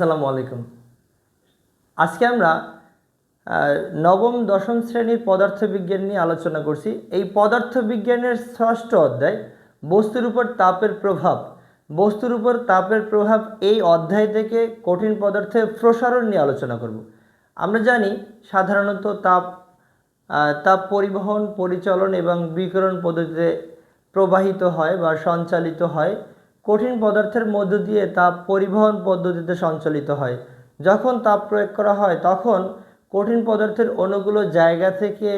আসসালামু আলাইকুম। আজকে আমরা নবম দশম শ্রেণীর পদার্থবিজ্ঞান নিয়ে আলোচনা করছি। এই পদার্থবিজ্ঞানের ষষ্ঠ অধ্যায় বস্তুর উপর তাপের প্রভাব। বস্তুর উপর তাপের প্রভাব এই অধ্যায় থেকে কঠিন পদার্থের প্রসারণ নিয়ে আলোচনা করব। আমরা জানি সাধারণত তাপ পরিবহন, পরিচালন এবং বিকিরণ পদ্ধতিতে প্রবাহিত হয় বা সঞ্চালিত হয়। কঠিন পদার্থের মধ্য দিয়ে তাপ পরিবহন পদ্ধতিতে সঞ্চালিত হয়। যখন তাপ প্রয়োগ করা হয় তখন কঠিন পদার্থের অণুগুলো জায়গা থেকে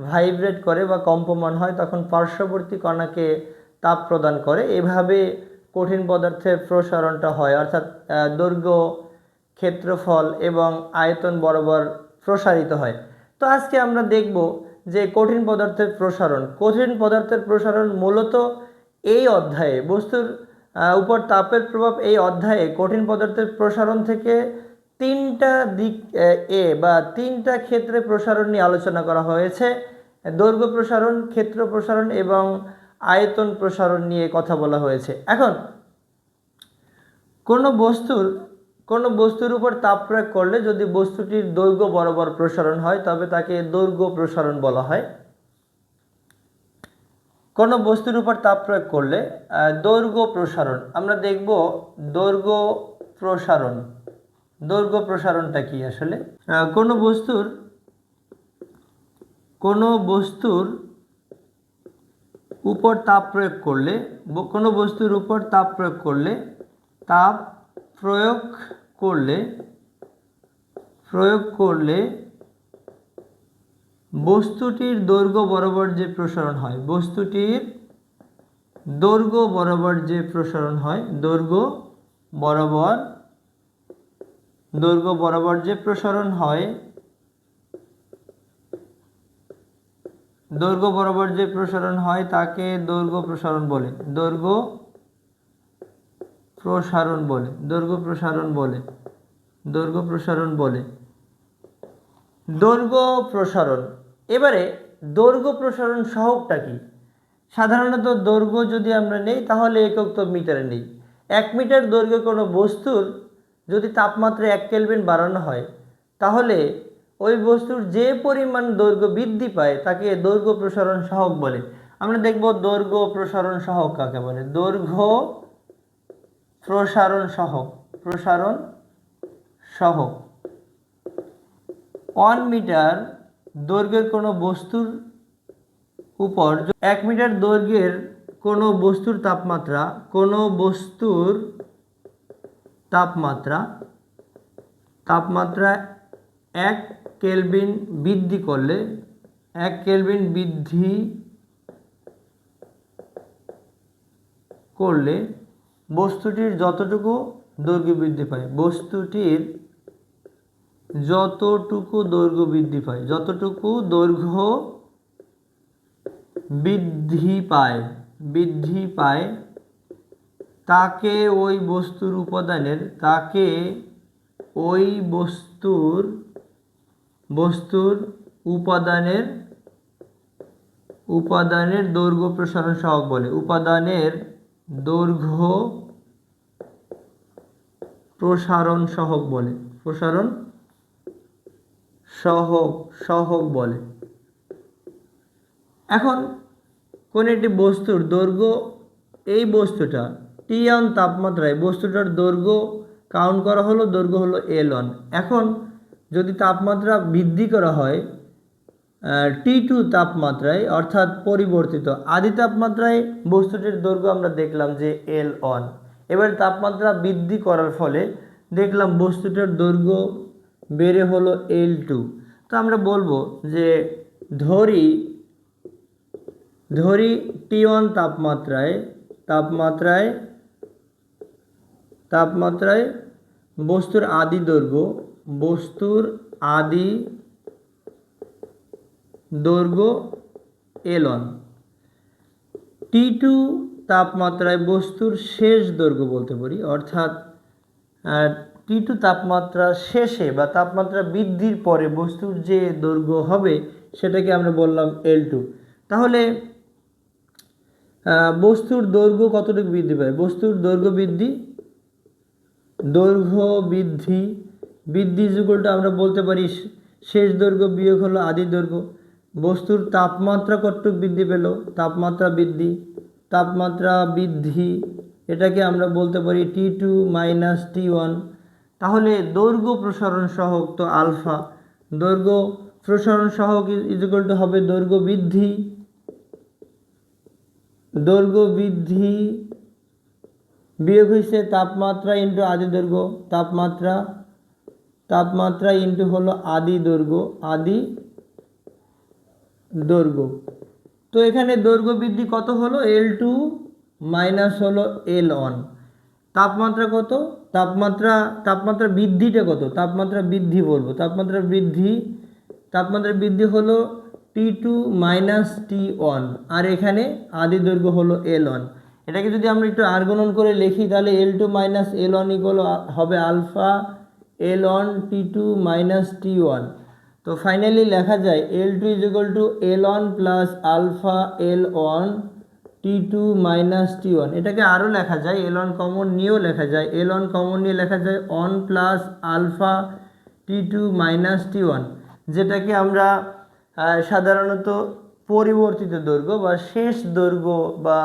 ভাইব্রেট করে বা কম্পমান হয়, তখন পার্শ্ববর্তী কণাকে তাপ প্রদান করে। এভাবে কঠিন পদার্থের প্রসারণটা হয়, অর্থাৎ দৈর্ঘ্য, ক্ষেত্রফল এবং আয়তন বরাবর প্রসারিত হয়। তো আজকে আমরা দেখব যে কঠিন পদার্থের প্রসারণ। কঠিন পদার্থের প্রসারণ মূলত এই অধ্যায়ে বস্তুর উপর তাপের প্রভাব এই অধ্যায়ে কঠিন পদার্থের প্রসারণ থেকে তিনটা দিক বা তিনটা ক্ষেত্রে প্রসারণ নিয়ে আলোচনা করা হয়েছে। দৈর্ঘ্য প্রসারণ, ক্ষেত্র প্রসারণ এবং আয়তন প্রসারণ নিয়ে কথা বলা হয়েছে। এখন কোনো বস্তুর উপর তাপ প্রয়োগ করলে যদি বস্তুটির দৈর্ঘ্য বরাবর প্রসারণ হয় তবে তাকে দৈর্ঘ্য প্রসারণ বলা হয়। কোনো বস্তুর উপর তাপ প্রয়োগ করলে দৈর্ঘ্য প্রসারণ আমরা দেখব। দৈর্ঘ্য প্রসারণটা কি আসলে? কোনো বস্তুর উপর তাপ প্রয়োগ করলে বস্তুটির দৈর্ঘ্য বরাবর যে প্রসারণ হয়, দৈর্ঘ্য বরাবর যে প্রসারণ হয় তাকে দৈর্ঘ্য প্রসারণ বলে। এবারে দৈর্ঘ্য প্রসারণ সহগটা কি? সাধারণত দৈর্ঘ্য যদি আমরা নেই তাহলে একক তো মিটারে নেই। 1 মিটার দৈর্ঘ্যে কোনো বস্তুর যদি তাপমাত্রা 1 কেলভিন বাড়ানো হয় তাহলে ওই বস্তুর যে পরিমাণ দৈর্ঘ্য বৃদ্ধি পায় তাকে দৈর্ঘ্য প্রসারণ সহগ বলে। আমরা দেখব দৈর্ঘ্য প্রসারণ সহগ কাকে বলে। দৈর্ঘ্য প্রসারণ সহগ 1 মিটার দৈর্ঘ্যের কোনো বস্তুর উপর 1 মিটার দৈর্ঘ্যের কোনো বস্তুর তাপমাত্রা 1 কেলভিন বৃদ্ধি করলে বস্তুটির যতটুকু দৈর্ঘ্য বৃদ্ধি পায়, তাকে ওই বস্তুর উপাদানের দৈর্ঘ্য প্রসারণ সহগ বলে। উপাদানের দৈর্ঘ্য প্রসারণ সহগ বলে। এখন কোন একটি বস্তুর দৈর্ঘ্য, এই বস্তুটা T1 তাপমাত্রায় বস্তুটার দৈর্ঘ্য কাউন্ট করা হলো, দৈর্ঘ্য হলো L1। এখন যদি তাপমাত্রা বৃদ্ধি করা হয় T2 তাপমাত্রায়, অর্থাৎ পরিবর্তিত আদি তাপমাত্রায় বস্তুটির দৈর্ঘ্য আমরা দেখলাম যে L1। এবার তাপমাত্রা বৃদ্ধি করার ফলে দেখলাম বস্তুটার দৈর্ঘ্য বেড়ে হলো L2। তো আমরা বলবো যে ধরি T1 তাপমাত্রায় বস্তুর আদি দৈর্ঘ্য L1। T2 তাপমাত্রায় বস্তুর শেষ দৈর্ঘ্য বলতে পারি, অর্থাৎ T2 তাপমাত্রা শেষে বা তাপমাত্রা বৃদ্ধির পরে বস্তুর যে দৈর্ঘ্য হবে সেটাকে আমরা বললাম L2। তাহলে বস্তুর দৈর্ঘ্য কতটুকু বৃদ্ধি পায়? বস্তুর দৈর্ঘ্য বৃদ্ধি দৈর্ঘ্য বৃদ্ধি, বৃদ্ধি যুগলটা আমরা বলতে পারি শেষ দৈর্ঘ্য বিয়োগ হলো আদি দৈর্ঘ্য। বস্তুর তাপমাত্রা কতটুকু বৃদ্ধি পেল, তাপমাত্রা বৃদ্ধি, তাপমাত্রা বৃদ্ধি এটাকে আমরা বলতে পারি T2 মাইনাস T1। তাহলে দৈর্ঘ্য প্রসারণ সহগ তো আলফা, দৈর্ঘ্য প্রসারণ সহগ ইকুয়াল টু হবে দৈর্ঘ্য বৃদ্ধি, দৈর্ঘ্য বৃদ্ধি বিয়োগ হয়েছে তাপমাত্রা ইন্টু আদি দৈর্ঘ্য, তাপমাত্রা, তাপমাত্রা ইন্টু হলো আদি দৈর্ঘ্য, আদি দৈর্ঘ্য। তো এখানে দৈর্ঘ্য বৃদ্ধি কত হলো, L2 মাইনাস হলো L1। তাপমাত্রা কত, তাপমাত্রা, তাপমাত্রা বৃদ্ধিটা কত, তাপমাত্রা বৃদ্ধি বলবো, তাপমাত্রা বৃদ্ধি, তাপমাত্রা বৃদ্ধি হলো T2 মাইনাস T1, আর এখানে আদি দৈর্ঘ্য হলো L1। এটাকে যদি আমরা একটু আর্গনন করে লিখি তাহলে L2 মাইনাস L1 ইকুয়াল হবে alpha L1 T2 minus T1। তো ফাইনালি লেখা যায় L2 is equal to L1 plus alpha L1 T2 minus T1। এটাকে আরও লেখা যায়, L1 কমন নিয়েও লেখা যায়, L1 কমন নিয়ে লেখা যায় 1 plus alpha T2 minus T1, যেটাকে আমরা সাধারণত পরিবর্তিত দৈর্ঘ্য বা শেষ দৈর্ঘ্য বা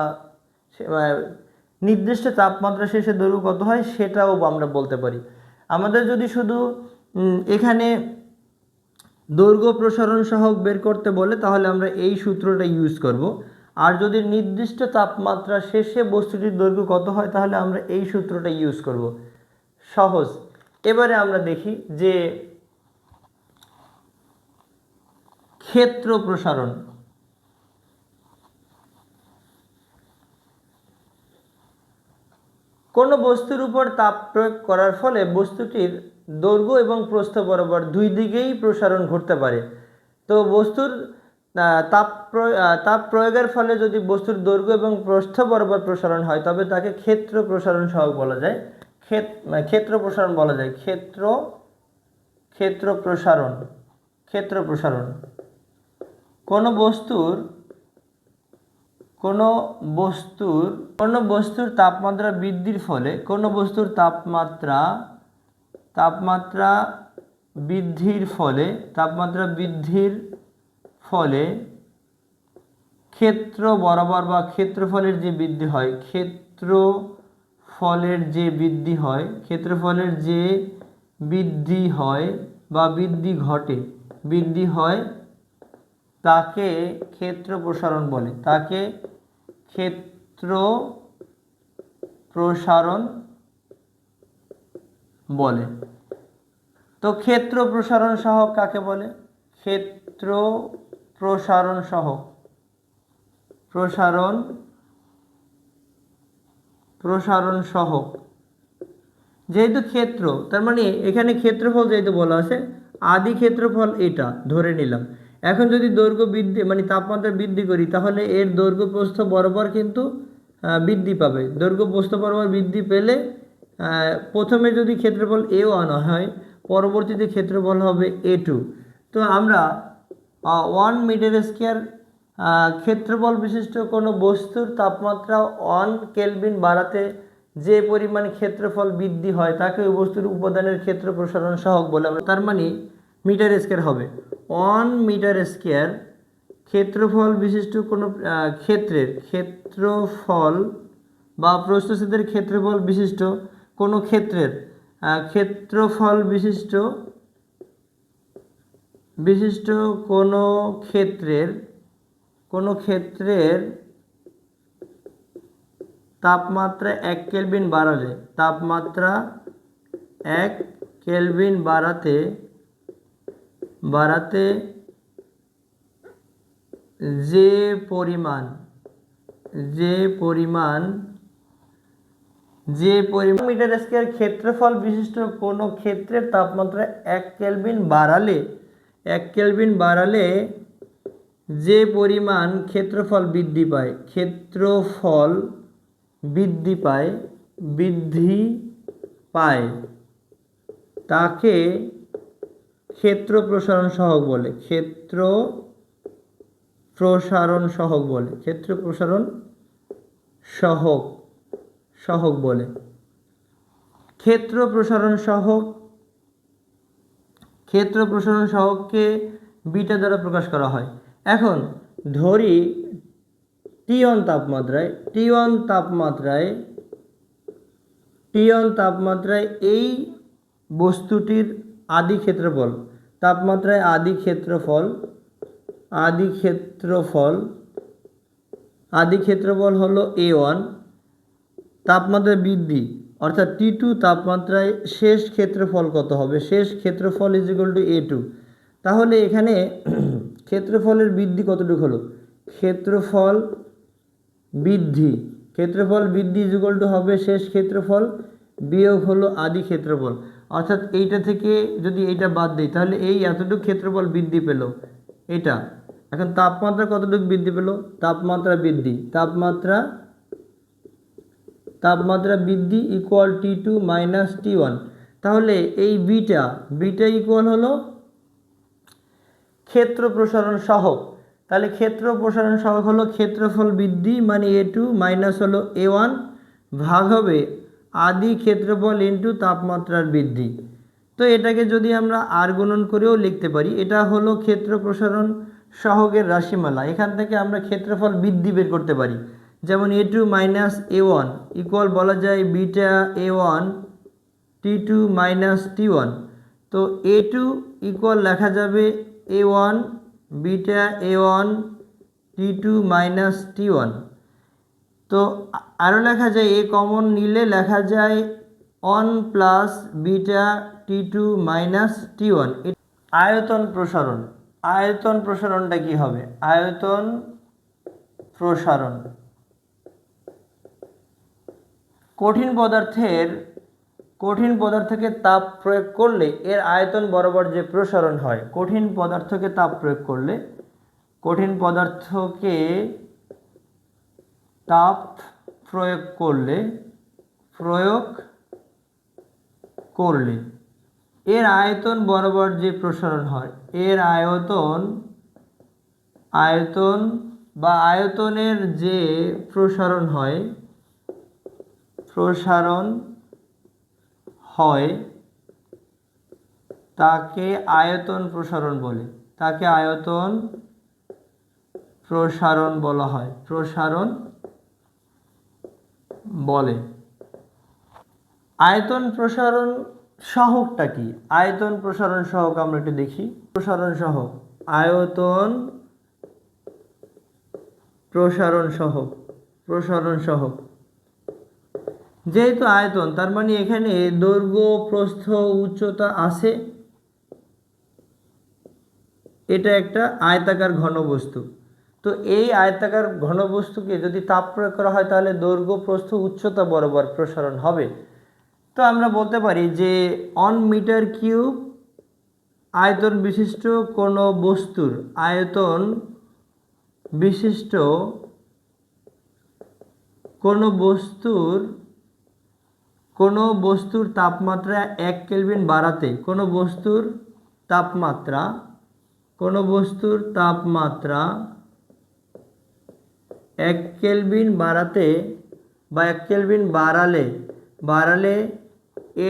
নির্দিষ্ট তাপমাত্রা শেষে দৈর্ঘ্য কত হয় সেটাও আমরা বলতে পারি। আমাদের যদি শুধু এখানে দৈর্ঘ্য প্রসারণ সহগ বের করতে বলে তাহলে আমরা এই সূত্রটা ইউজ করব, আর যদি নির্দিষ্ট তাপমাত্রা শেষে বস্তুটির দৈর্ঘ্য কত হয় তাহলে আমরা এই সূত্রটা ইউজ করব। সহজ। এবারে আমরা দেখি যে ক্ষেত্র প্রসারণ। কোনো বস্তুর উপর তাপ প্রয়োগ করার ফলে বস্তুটির দৈর্ঘ্য এবং প্রস্থ বরাবর দুই দিকেই প্রসারণ ঘটতে পারে। তো বস্তুর তাপ প্রয়োগের ফলে যদি বস্তুর দৈর্ঘ্য এবং প্রস্থ বরাবর প্রসারণ হয় তবে তাকে ক্ষেত্র প্রসারণ সহগ বলা যায়, ক্ষেত্র প্রসারণ বলা যায়, ক্ষেত্র প্রসারণ, ক্ষেত্র প্রসারণ। কোনো বস্তুর তাপমাত্রা বৃদ্ধির ফলে, কোনো বস্তুর তাপমাত্রা বৃদ্ধির ফলে ক্ষেত্র বরাবর বা ক্ষেত্রফলের যে বৃদ্ধি হয়, ক্ষেত্রফলের যে বৃদ্ধি হয় বা বৃদ্ধি হয় তাকে ক্ষেত্র প্রসারণ বলে, তাকে ক্ষেত্র প্রসারণ বলে। তো ক্ষেত্র প্রসারণ সহগ কাকে বলে, ক্ষেত্র প্রসারণ সহগ, প্রসারণ সহগ যেহেতু ক্ষেত্র, তার মানে এখানে ক্ষেত্রফল যেহেতু বলা আছে আদি ক্ষেত্রফল এটা ধরে নিলাম। এখন যদি দৈর্ঘ্য বৃদ্ধি মানে তাপমাত্রা বৃদ্ধি করি তাহলে এর দৈর্ঘ্য প্রস্থ বরাবর কিন্তু বৃদ্ধি পাবে। দৈর্ঘ্য প্রস্থ বরাবর বৃদ্ধি পেলে প্রথমে যদি ক্ষেত্রফল A1 হয় পরবর্তীতে ক্ষেত্রফল হবে A2। তো আমরা 1 মিটার স্কয়ার ক্ষেত্রফল বিশিষ্ট কোনো বস্তুর তাপমাত্রা 1 কেলভিন বাড়াতে যে পরিমাণ ক্ষেত্রফল বৃদ্ধি হয় তাকে ওই বস্তুর উপাদানের ক্ষেত্র প্রসারণ সহগ বলে। তার মানে মিটার স্কয়ার হবে 1 মিটার স্কয়ার ক্ষেত্রফল বিশিষ্ট কোনো ক্ষেত্রের ক্ষেত্রফল বা প্রস্থচ্ছেদের ক্ষেত্রফল বিশিষ্ট কোনো ক্ষেত্রের ক্ষেত্রফল বিশিষ্ট কোনো ক্ষেত্রের তাপমাত্রা 1 কেলভিন বাড়ালে, তাপমাত্রা 1 কেলভিন বাড়াতে যে পরিমাণ মিটার স্কয়ার ক্ষেত্রফল বিশিষ্ট কোনো ক্ষেত্রের তাপমাত্রা 1 কেলভিন বাড়ালে যে পরিমাণ ক্ষেত্রফল বৃদ্ধি পায় তাকে ক্ষেত্র প্রসারণ সহগ বলে, ক্ষেত্র প্রসারণ সহগ বলে। ক্ষেত্র প্রসারণ সহগকে বিটা দ্বারা প্রকাশ করা হয়। এখন ধরি T1 তাপমাত্রায় এই বস্তুটির আদি ক্ষেত্রফল হলো A1, তাপমাত্রা বৃদ্ধি অর্থাৎ T2 তাপমাত্রায় শেষ ক্ষেত্রফল কত হবে? শেষ ক্ষেত্রফল =A2। তাহলে এখানে ক্ষেত্রফলের বৃদ্ধি কতটুকু হলো? ক্ষেত্রফল বৃদ্ধি হবে শেষ ক্ষেত্রফল বিয়োগ হলো আদি ক্ষেত্রফল। অর্থাৎ এইটা থেকে যদি এইটা বাদ দিই তাহলে এই এতটুকু ক্ষেত্রফল বৃদ্ধি পেল এটা। এখন তাপমাত্রা কতটুকু বৃদ্ধি পেল? তাপমাত্রা বৃদ্ধি ইকুয়াল T2 মাইনাস T1। তাহলে এই বিটা ইকুয়াল হলো ক্ষেত্র প্রসারণ সহগ। তাহলে ক্ষেত্র প্রসারণ সহগ হলো ক্ষেত্রফল বৃদ্ধি মানে A2 মাইনাস হলো A1 ভাগ হবে আদি ক্ষেত্রফল ইনটু তাপমাত্রার বৃদ্ধি। তো এটাকে যদি আমরা আর গুণন করেও লিখতে পারি, এটা হলো ক্ষেত্র প্রসারণ সহগের রাশিমালা। এখান থেকে আমরা ক্ষেত্রফল বৃদ্ধি বের করতে পারি। যেমন A2 মাইনাস A1 ইকুয়াল বলা যায় beta A1 T2 minus T1। তো A2 ইকুয়াল লেখা যাবে A1 beta A1 T2 minus T1। তো আরও লেখা যায় এ কমন নিলে লেখা যায় 1 plus beta T2 minus T1। আয়তন প্রসারণটা কি হবে? আয়তন প্রসারণ কঠিন পদার্থকে তাপ প্রয়োগ করলে এর আয়তন বরাবর যে প্রসারণ হয়, কঠিন পদার্থকে তাপ প্রয়োগ করলে এর আয়তন বরাবর যে প্রসারণ হয়, এর আয়তনের যে প্রসারণ হয় তাকে আয়তন প্রসারণ বলে। আয়তন প্রসারণ সহগটা কি? আয়তন প্রসারণ সহগ আমরা একটু দেখি। আয়তন প্রসারণ সহগ যেহেতু আয়তন, তার মানে এখানে দৈর্ঘ্য প্রস্থ উচ্চতা আছে। এটা একটা আয়তাকার ঘনবস্তু। তো এই আয়তাকার ঘনবস্তুকে যদি তাপ প্রয়োগ করা হয় তাহলে দৈর্ঘ্য প্রস্থ উচ্চতা বরাবর প্রসারণ হবে। তো আমরা বলতে পারি যে 1 মিটার কিউব আয়তন বিশিষ্ট কোনো বস্তুর তাপমাত্রা 1 কেলভিন বাড়াতে কোনো বস্তুর তাপমাত্রা 1 কেলভিন বাড়াতে বা 1 কেলভিন বাড়ালে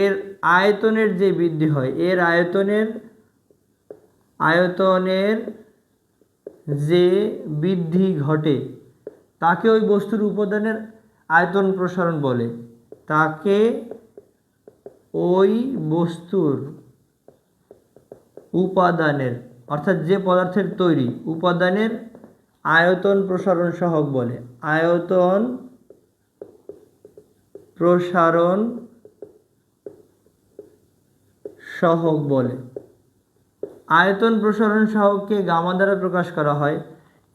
এর আয়তনের যে বৃদ্ধি হয়, এর আয়তনের যে বৃদ্ধি ঘটে তাকে ওই বস্তুর উপাদানের আয়তন প্রসারণ বলে। তাকে ওই বস্তুর উপাদানের অর্থাৎ যে পদার্থের তৈরি উপাদানের আয়তন প্রসারণ সহগ বলে। আয়তন প্রসারণ সহগকে গামা দ্বারা প্রকাশ করা হয়।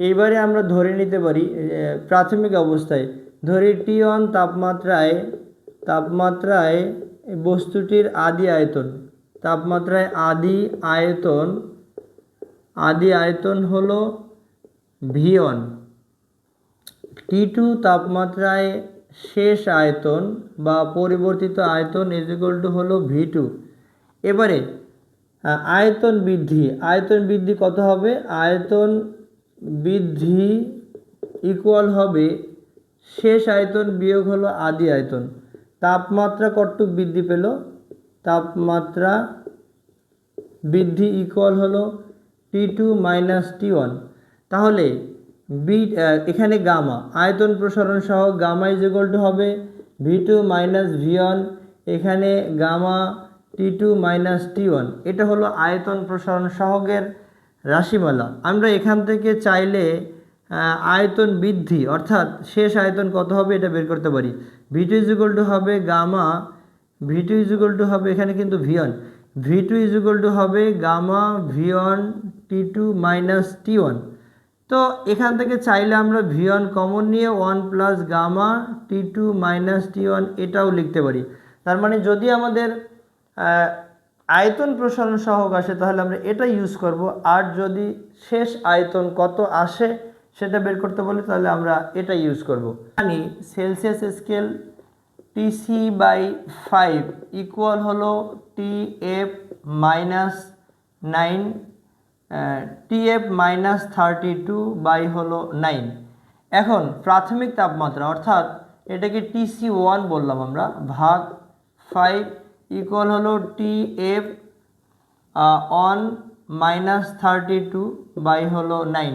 এইবারে আমরা ধরে নিতে পারি প্রাথমিক অবস্থায় ধরি T1 তাপমাত্রায় বস্তুটির আদি আয়তন হলো V1। T2 তাপমাত্রায় শেষ আয়তন বা পরিবর্তিত আয়তন হলো V2। এবারে আয়তন বৃদ্ধি কত হবে? আয়তন বৃদ্ধি ইকুয়াল হবে শেষ আয়তন বিয়োগ হলো আদি আয়তন। তাপমাত্রা কতটুকু বৃদ্ধি পেল, তাপমাত্রা বৃদ্ধি ইকুয়াল হলো T2 মাইনাস T1। তাহলে এখানে গামা আয়তন প্রসারণ সহ গামা ইজ ইকুয়াল টু হবে V2 মাইনাস V1, এখানে গামা T2 মাইনাস T1। এটা হলো আয়তন প্রসারণ সহগের রাশিমালা। আমরা এখান থেকে চাইলে আয়তন বৃদ্ধি অর্থাৎ শেষ আয়তন কত হবে এটা বের করতে পারি। V2 ইজ ইকুয়াল টু হবে gamma, V2 is equal to হবে এখানে কিন্তু V1, V2 is equal to হবে gamma V1 T2 minus T1। তো এখান থেকে চাইলে আমরা V1 কমন নিয়ে 1 plus gamma T2 minus T1 এটাও লিখতে পারি। তার মানে যদি আমাদের আয়তন প্রসারণ সহগ আসে তাহলে আমরা এটা ইউজ করব, আর যদি শেষ আয়তন কত আসে সেটা বের করতে বলি তাহলে আমরা এটা ইউজ করব। জানি সেলসিয়াস স্কেল TC/5 ইকুয়াল হলো TF minus 9, TF minus 32 by হলো 9। এখন প্রাথমিক তাপমাত্রা অর্থাৎ এটাকে TC1 বললাম আমরা, ভাগ 5 ইকুয়াল হলো TF অন মাইনাস 32 বাই হলো 9।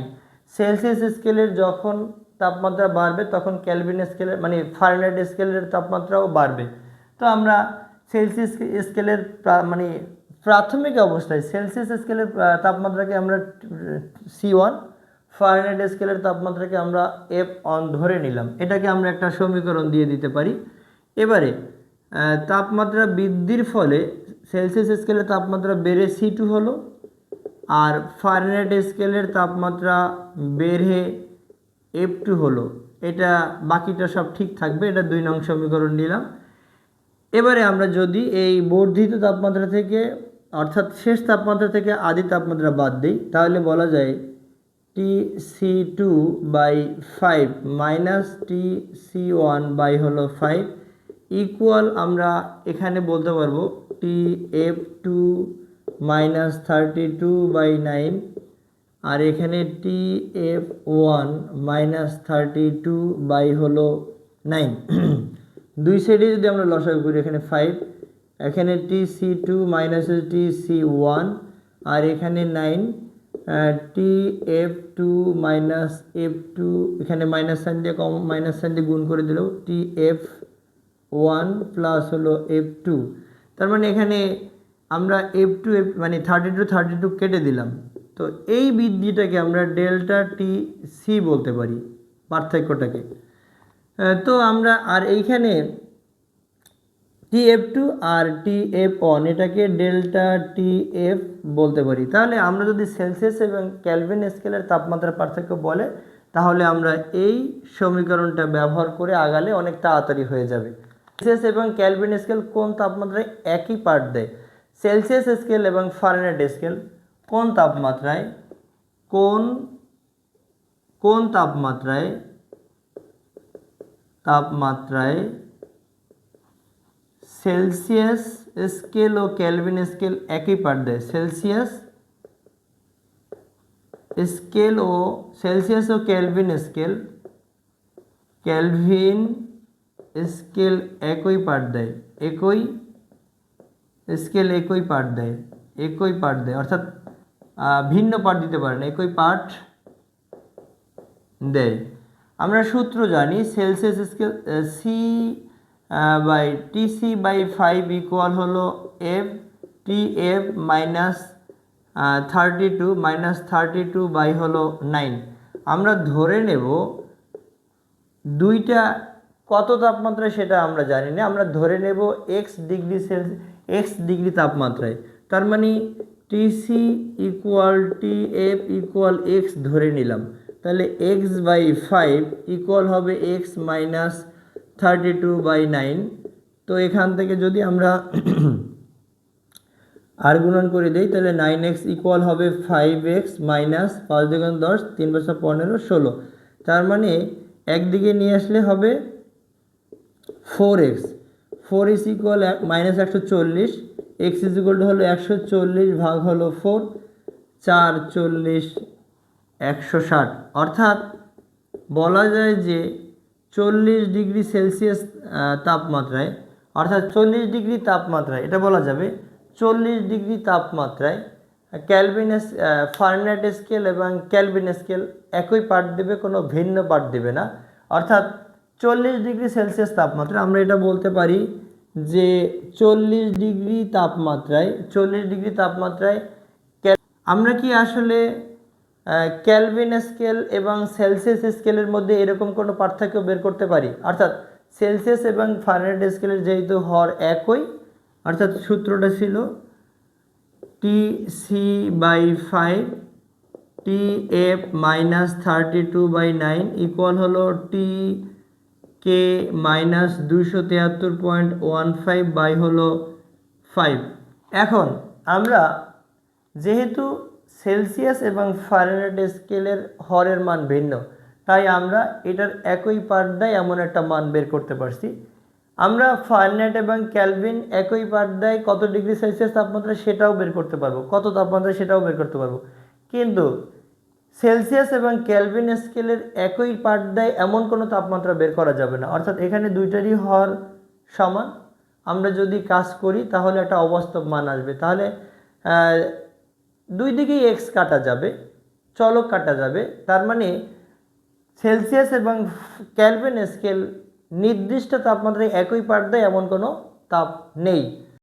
সেলসিয়াস স্কেলের যখন তাপমাত্রা বাড়বে তখন কেলভিন স্কেলের মানে ফারেনহাইট স্কেলের তাপমাত্রাও বাড়বে। তো আমরা সেলসিয়াস স্কেলের মানে প্রাথমিক অবস্থায় সেলসিয়াস স্কেলের তাপমাত্রাকে আমরা C1, ফারেনহাইট স্কেলের তাপমাত্রাকে আমরা F1 ধরে নিলাম। এটাকে আমরা একটা সমীকরণ দিয়ে দিতে পারি। এবারে তাপমাত্রা বৃদ্ধির ফলে সেলসিয়াস স্কেলের তাপমাত্রা বেড়ে C2 হলো, আর ফারেনহাইট স্কেলের তাপমাত্রা বেড়ে F2 হলো। এটা বাকিটা সব ঠিক থাকবে, এটা 2 নং সমীকরণ নিলাম। এবারে আমরা যদি এই বর্ধিত তাপমাত্রা থেকে অর্থাৎ শেষ তাপমাত্রা থেকে আদি তাপমাত্রা বাদ দিই তাহলে বলা যায় TC2/5 মাইনাস TC1 বাই হলো 5 ইকুয়াল আমরা এখানে বলতে পারবো TF2 মাইনাস 32/9, আর এখানে TF1 মাইনাস 32 বাই হলো 9। দুই সাইডে যদি আমরা লসাগু করি এখানে 5, এখানে TC2 মাইনাস TC1, আর এখানে 9, TF2 মাইনাস F2, এখানে মাইনাস সাইন দিয়ে মাইনাস সাইন দিয়ে গুণ করে দিলেও TF1 প্লাস হলো F2। তার মানে এখানে আমরা F2 মানে 32 কেটে দিলাম। তো এই বৃদ্ধিটাকে আমরা ডেল্টা TC বলতে পারি, পার্থক্যটাকে। তো আমরা আর এইখানে TF2 আর TF1 এটাকে ডেল্টা TF বলতে পারি। তাহলে আমরা যদি সেলসিয়াস এবং কেলভিন স্কেলের তাপমাত্রার পার্থক্য বলে তাহলে আমরা এই সমীকরণটা ব্যবহার করে আগালে অনেক তাড়াতাড়ি হয়ে যাবে। সেলসিয়াস এবং কেলভিন স্কেল কোন তাপমাত্রায় একই পার্ট দেয়? সেলসিয়াস স্কেল এবং ফারেনহাইট স্কেল কোন তাপমাত্রায় কোন তাপমাত্রায় সেলসিয়াস স্কেল ও কেলভিন স্কেল একই পার্ট দেয়? সেলসিয়াস ও কেলভিন স্কেল একই পার্ট দেয়, একই পার্ট দেয় অর্থাৎ ভিন্ন পার্ট দিতে পারে না, একই পার্ট দেয়। আমরা সূত্র জানি সেলসিয়াস স্কেল TC/5 ইকুয়াল হলো TF মাইনাস 32 বাই হলো 9। আমরা ধরে নেব দুইটা কত তাপমাত্রায় সেটা আমরা জানি না, আমরা ধরে নেব x ডিগ্রি তাপমাত্রায়। তার মানে TC equal TF equal x ধরে নিলাম, তাহলে x/5 ইকুয়াল হবে x মাইনাস 32/9। তো এখান থেকে যদি আমরা আর গুণন করে দেই তাহলে 9x ইকুয়াল হবে 5x মাইনাস 5 × 10, 3 × 15, 16। তার মানে একদিকে নিয়ে আসলে হবে 4x, 4 is equal minus 140, x is equal two হলো 140 ভাগ হলো 4, 4 40 160। অর্থাৎ বলা যায় যে 40 ডিগ্রি সেলসিয়াস তাপমাত্রায় অর্থাৎ 40 ডিগ্রি তাপমাত্রায়, এটা বলা যাবে 40 ডিগ্রি তাপমাত্রায় ক্যালভিন ফারেনহাইট স্কেল এবং ক্যালভিন স্কেল একই পাঠ দেবে, কোনো ভিন্ন পাঠ দেবে না। অর্থাৎ 40 ডিগ্রি সেলসিয়াস তাপমাত্রা আমরা এটা বলতে পারি যে 40 ডিগ্রি তাপমাত্রায় আমরা কি আসলে ক্যালভিন স্কেল এবং সেলসিয়াস স্কেলের মধ্যে এরকম কোনো পার্থক্য বের করতে পারি? অর্থাৎ সেলসিয়াস এবং ফারেনহাইট স্কেলের যেহেতু হর একই, অর্থাৎ সূত্রটা ছিল Tc/5 Tf -32/9 ইকুয়াল হলো Tk -273.15 বাই হলো 5। এখন আমরা যেহেতু সেলসিয়াস এবং ফারেনহাইট স্কেলের হরের মান ভিন্ন, তাই আমরা এটার একই পাঠ দেয় এমন একটা মান বের করতে পারছি। আমরা ফারেনহাইট এবং ক্যালভিন একই পাঠ দেয় কত ডিগ্রি সেলসিয়াস তাপমাত্রা সেটাও বের করতে পারবো, কত তাপমাত্রা সেটাও বের করতে পারবো। কিন্তু সেলসিয়াস এবং ক্যালভিন স্কেলের একই পাঠ দেয় এমন কোনো তাপমাত্রা বের করা যাবে না। অর্থাৎ এখানে দুইটারই হর সমান, আমরা যদি কাজ করি তাহলে একটা অবাস্তব মান আসবে। তাহলে দুই দিকেই এক্স কাটা যাবে, চলক কাটা যাবে। তার মানে সেলসিয়াস এবং ক্যালভিন স্কেল নির্দিষ্ট তাপমাত্রায় একই পাঠ দেয় এমন কোনো তাপ নেই।